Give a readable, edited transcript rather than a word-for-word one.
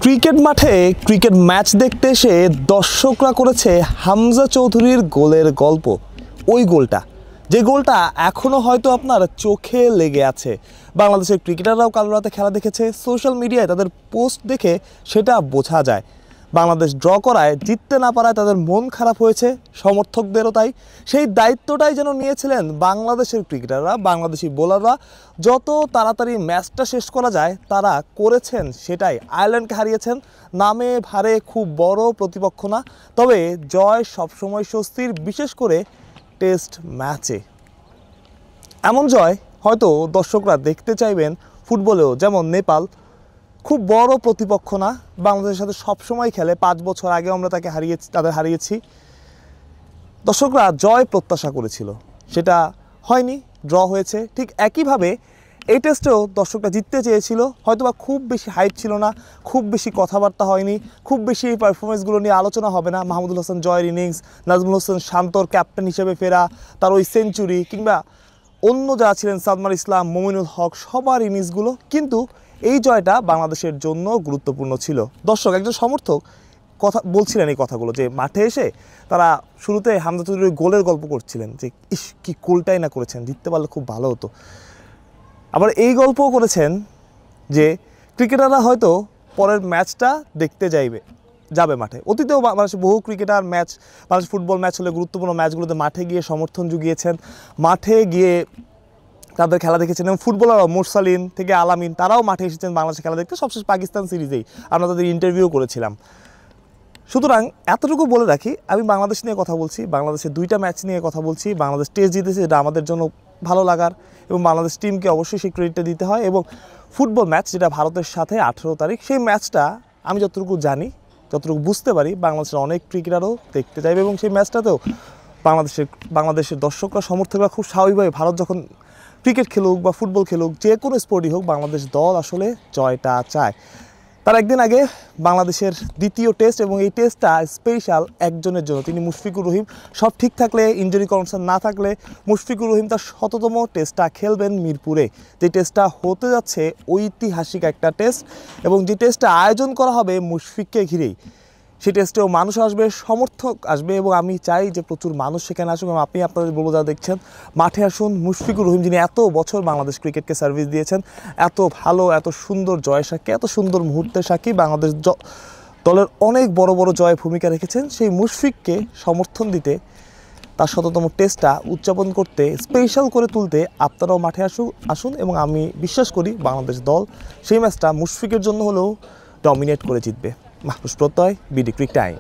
Cricket মাঠে cricket match দেখতে এসে দর্শকরা করেছে হামজা চৌধুরীর গোলের গল্প। ওই গোলটা, যে গোলটা এখনও হয়তো আপনার চোখে লেগে আছে। বাংলাদেশের ক্রিকেটাররাও কাল রাতে খেলা দেখেছে, সোশ্যাল মিডিয়ায় তাদের পোস্ট দেখে সেটা বোঝা যায়। বাংলাদেশ ড্র করায়, জিততে না পারায় তাদের মন খারাপ হয়েছে, সমর্থকদেরও তাই। সেই দায়িত্বটাই যেন নিয়েছিলেন বাংলাদেশের ক্রিকেটাররা, বাংলাদেশি বোলাররা। যত তাড়াতাড়ি ম্যাচটা শেষ করা যায় তারা করেছেন সেটাই। আয়ারল্যান্ডকে হারিয়েছেন, নামে ভারে খুব বড় প্রতিপক্ষ না, তবে জয় সবসময় স্বস্তির, বিশেষ করে টেস্ট ম্যাচে। এমন জয় হয়তো দর্শকরা দেখতে চাইবেন ফুটবলেও। যেমন নেপাল খুব বড় প্রতিপক্ষ না, বাংলাদেশের সাথে সবসময় খেলে, 5 বছর আগেও আমরা তাদের হারিয়েছি। দর্শকরা জয় প্রত্যাশা করেছিল, সেটা হয়নি, ড্র হয়েছে। ঠিক একইভাবে এই টেস্টেও দর্শকরা জিততে চেয়েছিল, হয়তোবা খুব বেশি হাইপ ছিল না, খুব বেশি কথাবার্তা হয়নি, খুব বেশি এই পারফরমেন্সগুলো নিয়ে আলোচনা হবে না। মাহমুদুল হাসান জয়ের ইনিংস, নাজমুল হোসেন শান্তর ক্যাপ্টেন হিসেবে ফেরা, তার ওই সেঞ্চুরি, কিংবা অন্য যারা ছিলেন সাদমান ইসলাম, মমিনুল হক, সবার ইনিংসগুলো। কিন্তু এই জয়টা বাংলাদেশের জন্য গুরুত্বপূর্ণ ছিল। দর্শক, একজন সমর্থক কথা বলছিলেন এই কথাগুলো, যে মাঠে এসে তারা শুরুতে হামজা চৌধুরীর গোলের গল্প করছিলেন, যে ইস কি গোলটাই না করেছেন, জিততে পারলে খুব ভালো হতো। আবার এই গল্পও করেছেন যে ক্রিকেটাররা হয়তো পরের ম্যাচটা দেখতে যাবে মাঠে। অতীতেও বাংলাদেশের বহু ক্রিকেটার বাংলাদেশ ফুটবল ম্যাচ হলে, গুরুত্বপূর্ণ ম্যাচগুলোতে মাঠে গিয়ে সমর্থন জুগিয়েছেন, মাঠে গিয়ে তাদের খেলা দেখেছেন। এবং ফুটবলাররাও, মুরসালিন থেকে আলামিন, তারাও মাঠে এসেছেন বাংলাদেশের খেলা দেখতে। সবশেষ পাকিস্তান সিরিজেই আমরা তাদের ইন্টারভিউ করেছিলাম। সুতরাং এতটুকু বলে রাখি, আমি বাংলাদেশ নিয়ে কথা বলছি, বাংলাদেশের 2টা ম্যাচ নিয়ে কথা বলছি। বাংলাদেশ টেস্ট জিতেছে, এটা আমাদের জন্য ভালো লাগার, এবং বাংলাদেশ টিমকে অবশ্যই সেই ক্রেডিটটা দিতে হয়। এবং ফুটবল ম্যাচ যেটা ভারতের সাথে 18 তারিখ, সেই ম্যাচটা আমি যতটুকু জানি, যতটুকু বুঝতে পারি, বাংলাদেশের অনেক ক্রিকেটারও দেখতে চাইবে। এবং সেই ম্যাচটাতেও বাংলাদেশের দর্শকরা, সমর্থকরা খুব স্বাভাবিকভাবে, ভারত যখন ক্রিকেট খেলুক বা ফুটবল খেলুক, যে কোনো স্পোর্টই হোক, বাংলাদেশ দল আসলে জয়টা চায়। তার একদিন আগে বাংলাদেশের দ্বিতীয় টেস্ট, এবং এই টেস্টটা স্পেশাল একজনের জন্য, তিনি মুশফিকুর রহিম। সব ঠিক থাকলে, ইনজুরি কনসার্ন না থাকলে, মুশফিকুর রহিম তার 100তম টেস্টটা খেলবেন মিরপুরে। যে টেস্টটা হতে যাচ্ছে ঐতিহাসিক একটা টেস্ট, এবং যে টেস্টটা আয়োজন করা হবে মুশফিককে ঘিরেই। সেই টেস্টেও মানুষ আসবে, সমর্থক আসবে, এবং আমি চাই যে প্রচুর মানুষ সেখানে আসুক। এবং আপনি আপনাদের বলবো, যারা দেখছেন, মাঠে আসুন। মুশফিকুর রহিম, যিনি এত বছর বাংলাদেশ ক্রিকেটকে সার্ভিস দিয়েছেন, এত ভালো, এত সুন্দর জয়ের সাক্ষী, এত সুন্দর মুহূর্তের সাক্ষী, বাংলাদেশ দলের অনেক বড় বড় জয়ে ভূমিকা রেখেছেন, সেই মুশফিককে সমর্থন দিতে, তার 100তম টেস্টটা উদযাপন করতে, স্পেশাল করে তুলতে আপনারাও মাঠে আসুন। এবং আমি বিশ্বাস করি বাংলাদেশ দল সেই ম্যাচটা মুশফিকের জন্য হলেও ডমিনেট করে জিতবে। মাহফুজ প্রত্যয়, বিডি ক্রিক টাইম।